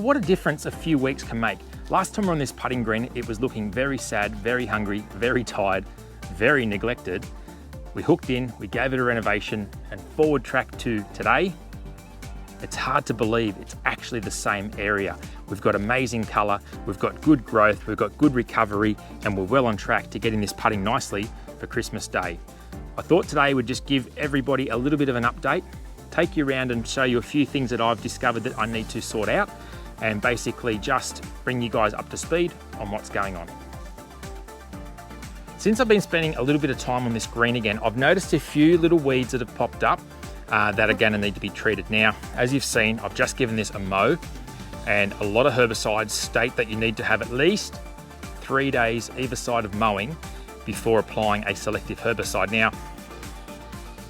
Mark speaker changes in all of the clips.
Speaker 1: But what a difference a few weeks can make. Last time we were on this putting green, it was looking very sad, very hungry, very tired, very neglected. We hooked in, we gave it a renovation, and forward track to today. It's hard to believe it's actually the same area. We've got amazing color, we've got good growth, we've got good recovery, and we're well on track to getting this putting nicely for Christmas Day. I thought today would just give everybody a little bit of an update, take you around and show you a few things that I've discovered that I need to sort out, and basically just bring you guys up to speed on what's going on. Since I've been spending a little bit of time on this green again, I've noticed a few little weeds that have popped up that are going to need to be treated. Now, as you've seen, I've just given this a mow, and a lot of herbicides state that you need to have at least 3 days either side of mowing before applying a selective herbicide. Now,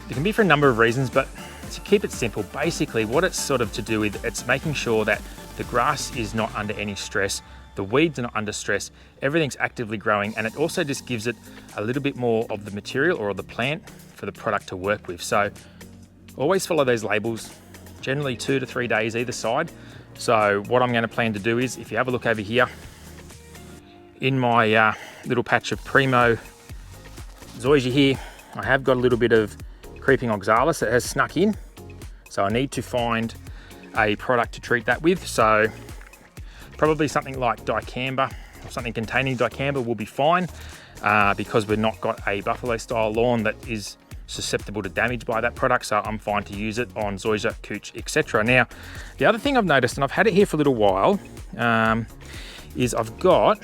Speaker 1: it can be for a number of reasons, but to keep it simple, basically what it's sort of to do with, it's making sure that the grass is not under any stress, the weeds are not under stress, everything's actively growing, and it also just gives it a little bit more of the material or the plant for the product to work with. So always follow those labels, generally 2 to 3 days either side. So what I'm going to plan to do is, if you have a look over here, in my little patch of Primo zoysia here, I have got a little bit of creeping oxalis that has snuck in. So I need to find a product to treat that with. So probably something like dicamba, or something containing dicamba will be fine, because we've not got a buffalo style lawn that is susceptible to damage by that product, so I'm fine to use it on zoysia, cooch, etc. Now, the other thing I've noticed, and I've had it here for a little while, is I've got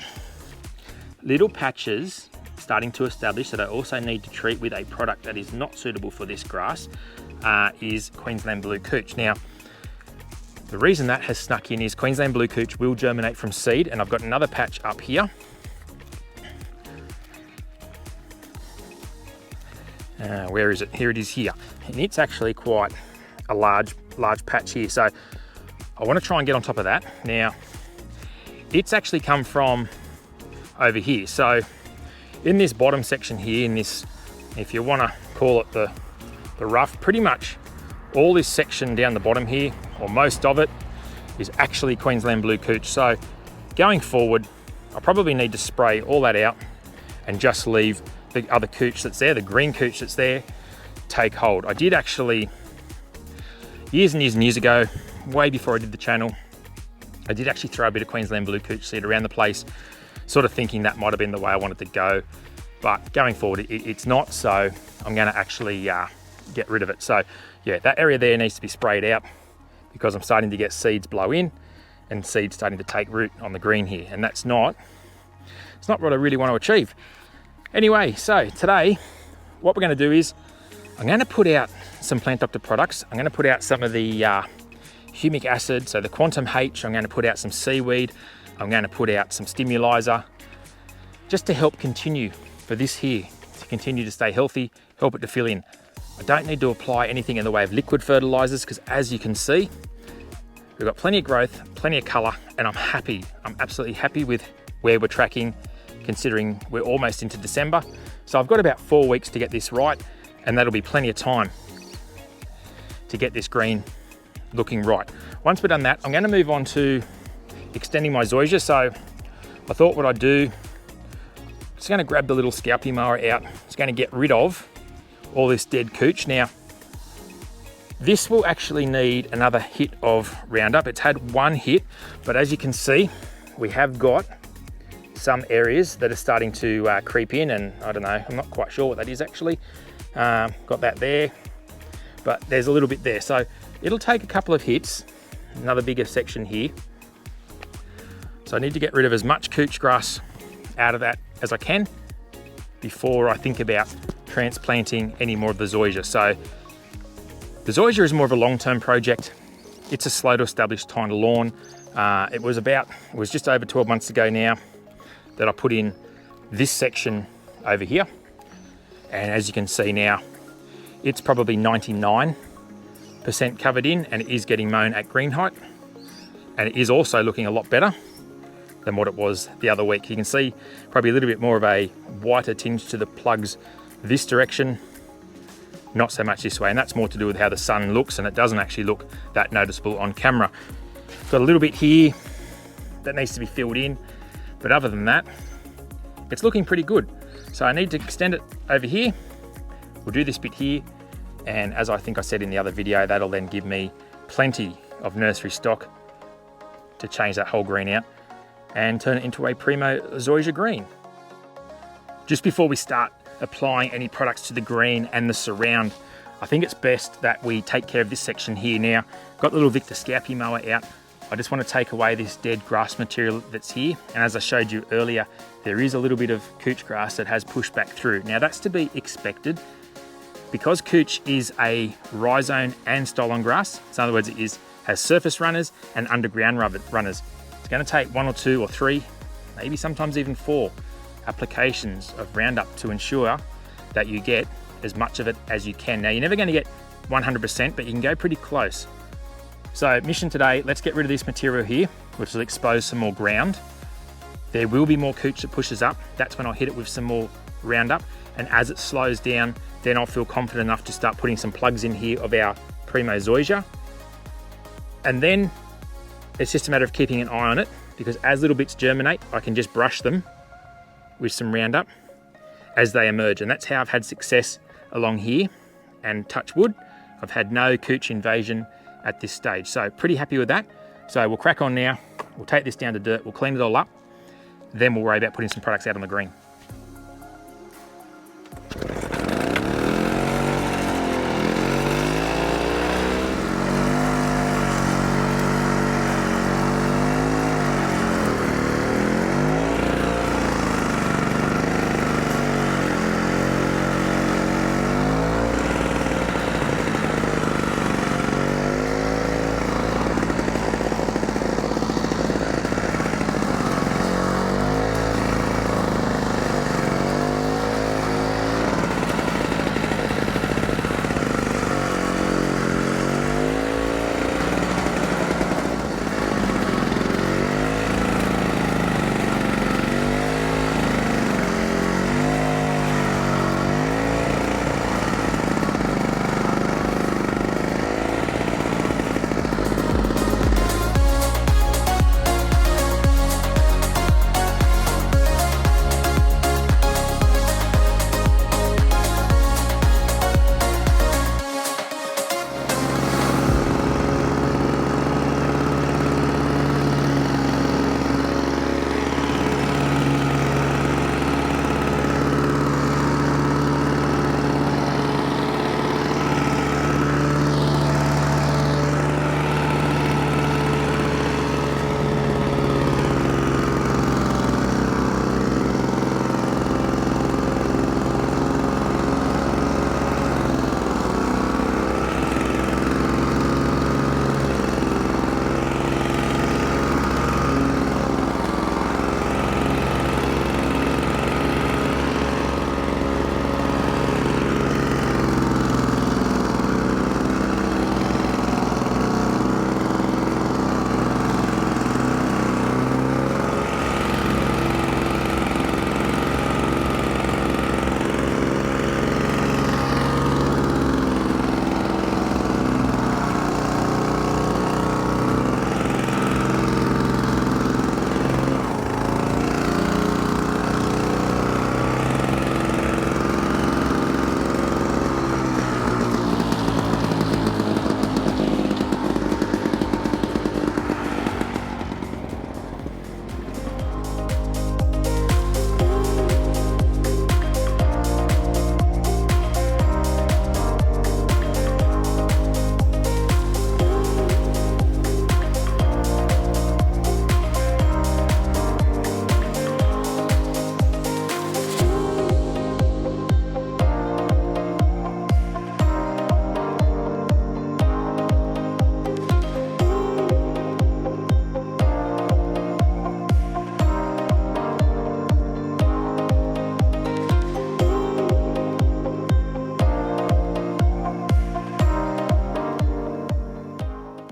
Speaker 1: little patches starting to establish that I also need to treat with a product that is not suitable for this grass, is Queensland Blue Cooch. Now, the reason that has snuck in is Queensland Blue Cooch will germinate from seed, and I've got another patch up here. Where is it? Here it is here. And it's actually quite a large patch here. So I want to try and get on top of that. Now, it's actually come from over here. So in this bottom section here, in this, if you want to call it the rough, pretty much all this section down the bottom here, or most of it, is actually Queensland Blue Cooch. So going forward, I probably need to spray all that out and just leave the other cooch that's there, the green cooch that's there, take hold. I did actually, years and years and years ago, way before I did the channel, I did actually throw a bit of Queensland Blue Cooch seed around the place, sort of thinking that might have been the way I wanted to go. But going forward, it's not, so I'm gonna actually get rid of it. So yeah, that area there needs to be sprayed out, because I'm starting to get seeds blow in and seeds starting to take root on the green here. And it's not what I really want to achieve. Anyway, so today, what we're going to do is, I'm going to put out some Plant Doctor products. I'm going to put out some of the humic acid, so the Quantum H. I'm going to put out some seaweed. I'm going to put out some Stimulizer, just to help continue for this here, to continue to stay healthy, help it to fill in. I don't need to apply anything in the way of liquid fertilizers, because as you can see, we've got plenty of growth, plenty of color, and I'm happy. I'm absolutely happy with where we're tracking, considering we're almost into December. So I've got about 4 weeks to get this right, and that'll be plenty of time to get this green looking right. Once we've done that, I'm going to move on to extending my zoysia. So I thought what I'd do, just going to grab the little scalpy mower out. It's going to get rid of all this dead cooch. Now, this will actually need another hit of Roundup. It's had one hit, but as you can see, we have got some areas that are starting to creep in, and I don't know, I'm not quite sure what that is actually. Got that there, but there's a little bit there. So it'll take a couple of hits, another bigger section here. So I need to get rid of as much cooch grass out of that as I can before I think about transplanting any more of the zoysia. So the zoysia is more of a long-term project. It's a slow to establish kind of lawn. It was just over 12 months ago now that I put in this section over here. And as you can see now, it's probably 99% covered in, and it is getting mown at green height. And it is also looking a lot better than what it was the other week. You can see probably a little bit more of a whiter tinge to the plugs this direction, not so much this way. And that's more to do with how the sun looks, and it doesn't actually look that noticeable on camera. Got a little bit here that needs to be filled in, but other than that, it's looking pretty good. So I need to extend it over here. We'll do this bit here, and as I think I said in the other video, that'll then give me plenty of nursery stock to change that whole green out and turn it into a primo zoysia green. Just before we start applying any products to the green and the surround, I think it's best that we take care of this section here now. Got the little Victor Scalpy mower out. I just want to take away this dead grass material that's here. And as I showed you earlier, there is a little bit of couch grass that has pushed back through. Now that's to be expected because couch is a rhizome and stolon grass. So in other words, it has surface runners and underground runners. It's going to take 1 or 2 or 3, maybe sometimes even 4 applications of Roundup to ensure that you get as much of it as you can. Now you're never going to get 100%, but you can go pretty close. So mission today, let's get rid of this material here, which will expose some more ground. There will be more couch that pushes up. That's when I'll hit it with some more Roundup. And as it slows down, then I'll feel confident enough to start putting some plugs in here of our primo zoysia. And then it's just a matter of keeping an eye on it, because as little bits germinate, I can just brush them with some Roundup as they emerge. And that's how I've had success along here. And touch wood, I've had no couch invasion at this stage. So pretty happy with that. So we'll crack on now. We'll take this down to dirt, we'll clean it all up. Then we'll worry about putting some products out on the green.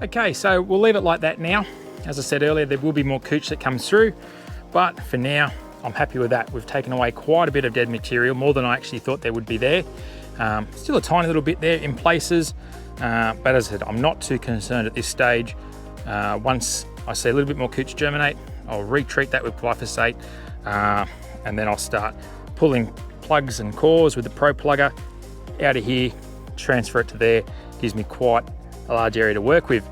Speaker 1: Okay, so we'll leave it like that now. As I said earlier, there will be more couch that comes through, but for now, I'm happy with that. We've taken away quite a bit of dead material, more than I actually thought there would be there. Still a tiny little bit there in places, but as I said, I'm not too concerned at this stage. Once I see a little bit more cooch germinate, I'll retreat that with glyphosate, and then I'll start pulling plugs and cores with the Pro Plugger out of here, transfer it to there. Gives me quite a large area to work with.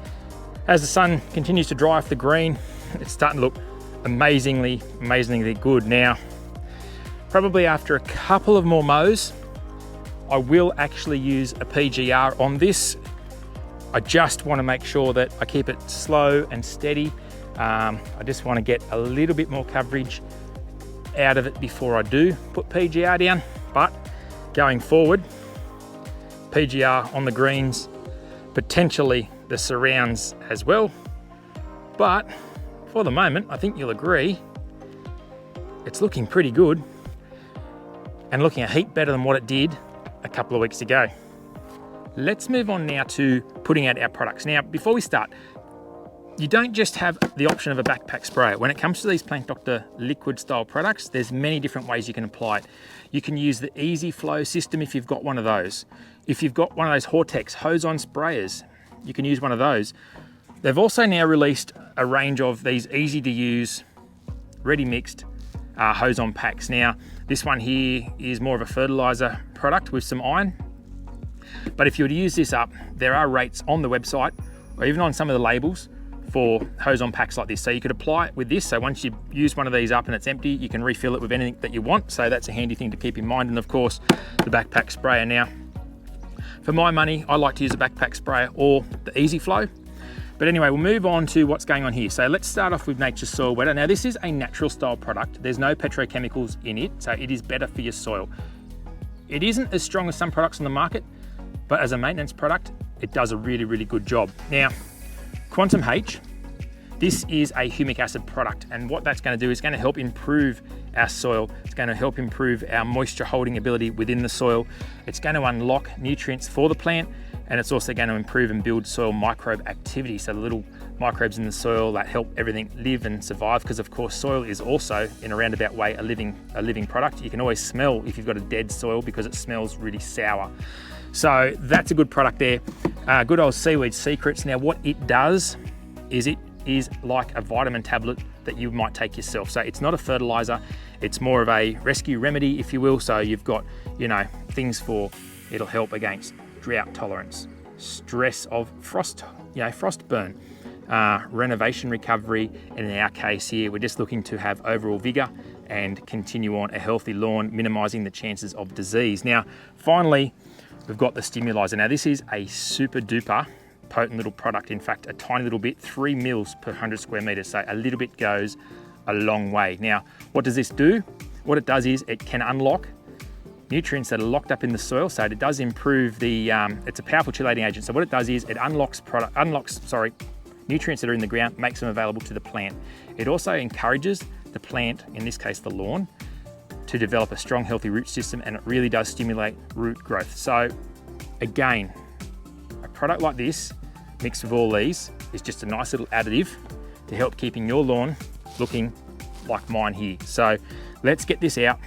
Speaker 1: As the sun continues to dry off the green, it's starting to look amazingly good. Now, probably after a couple of more mows, I will actually use a PGR on this. I just want to make sure that I keep it slow and steady. I just want to get a little bit more coverage out of it before I do put PGR down. But going forward, PGR on the greens, potentially the surrounds as well. But for the moment, I think you'll agree, it's looking pretty good and looking a heap better than what it did a couple of weeks ago. Let's move on now to putting out our products. Now, before we start, you don't just have the option of a backpack sprayer. When it comes to these Plant Doctor liquid style products, there's many different ways you can apply it. You can use the easy flow system if you've got one of those. If you've got one of those Hortex hose-on sprayers, you can use one of those. They've also now released a range of these easy to use, ready mixed hose-on packs. Now, this one here is more of a fertilizer product with some iron. But if you were to use this up, there are rates on the website or even on some of the labels for hose-on packs like this. So you could apply it with this. So once you use one of these up and it's empty, you can refill it with anything that you want. So that's a handy thing to keep in mind. And of course, the backpack sprayer. Now, for my money, I like to use a backpack sprayer or the Easy Flow. But anyway, we'll move on to what's going on here. So let's start off with Nature's Soil Wetter. Now this is a natural style product. There's no petrochemicals in it, so it is better for your soil. It isn't as strong as some products on the market, but as a maintenance product, it does a really good job. Now, Quantum H, this is a humic acid product, and what that's going to do is going to help improve our soil. It's going to help improve our moisture holding ability within the soil. It's going to unlock nutrients for the plant, and it's also going to improve and build soil microbe activity. So the little microbes in the soil that help everything live and survive, because of course soil is also, in a roundabout way, a living product. You can always smell if you've got a dead soil because it smells really sour. So that's a good product there. Good old Seaweed Secrets. Now what it does is it is like a vitamin tablet that you might take yourself. So it's not a fertilizer, it's more of a rescue remedy, if you will. So you've got, things for, it'll help against drought tolerance, stress of frost burn, renovation recovery, and in our case here, we're just looking to have overall vigor and continue on a healthy lawn, minimizing the chances of disease. Now, finally, we've got the Stimulizer. Now this is a super duper potent little product. In fact, a tiny little bit, 3 mils per 100 square meters. So a little bit goes a long way. Now, what does this do? What it does is it can unlock nutrients that are locked up in the soil. So it does improve the, it's a powerful chelating agent. So what it does is it unlocks nutrients that are in the ground, makes them available to the plant. It also encourages the plant, in this case the lawn, to develop a strong, healthy root system, and it really does stimulate root growth. So again, a product like this mixed with all these is just a nice little additive to help keeping your lawn looking like mine here. So let's get this out.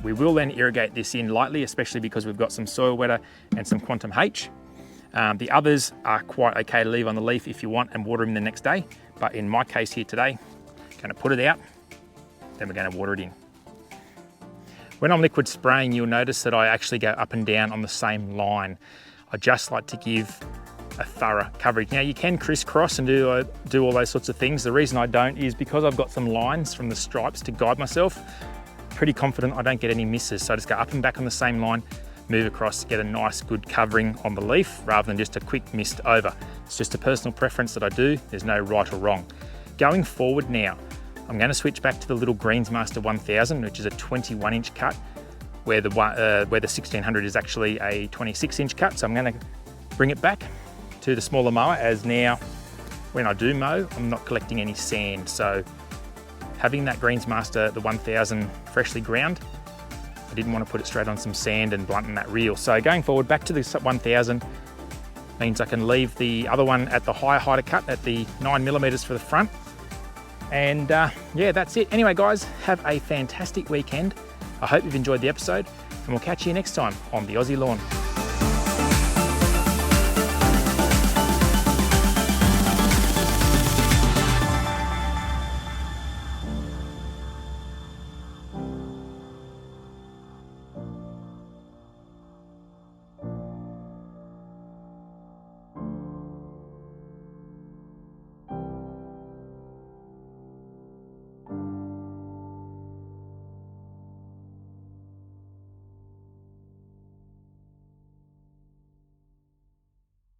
Speaker 1: We will then irrigate this in lightly, especially because we've got some Soil Wetter and some Quantum H. The others are quite okay to leave on the leaf if you want and water them the next day. But in my case here today, I'm going to put it out, then we're going to water it in. When I'm liquid spraying, you'll notice that I actually go up and down on the same line. I just like to give a thorough coverage. Now you can crisscross and do all those sorts of things. The reason I don't is because I've got some lines from the stripes to guide myself. Pretty confident I don't get any misses. So I just go up and back on the same line, move across, get a nice good covering on the leaf rather than just a quick mist over. It's just a personal preference that I do. There's no right or wrong. Going forward now, I'm going to switch back to the little Greensmaster 1000, which is a 21-inch cut, where the 1600 is actually a 26-inch cut. So I'm going to bring it back to the smaller mower, as now when I do mow, I'm not collecting any sand. So having that Greensmaster, the 1000 freshly ground, I didn't want to put it straight on some sand and blunten that reel. So going forward back to the 1000 means I can leave the other one at the higher height of cut at the 9mm for the front. And yeah, that's it. Anyway, guys, have a fantastic weekend. I hope you've enjoyed the episode, and we'll catch you next time on the Aussie Lawn.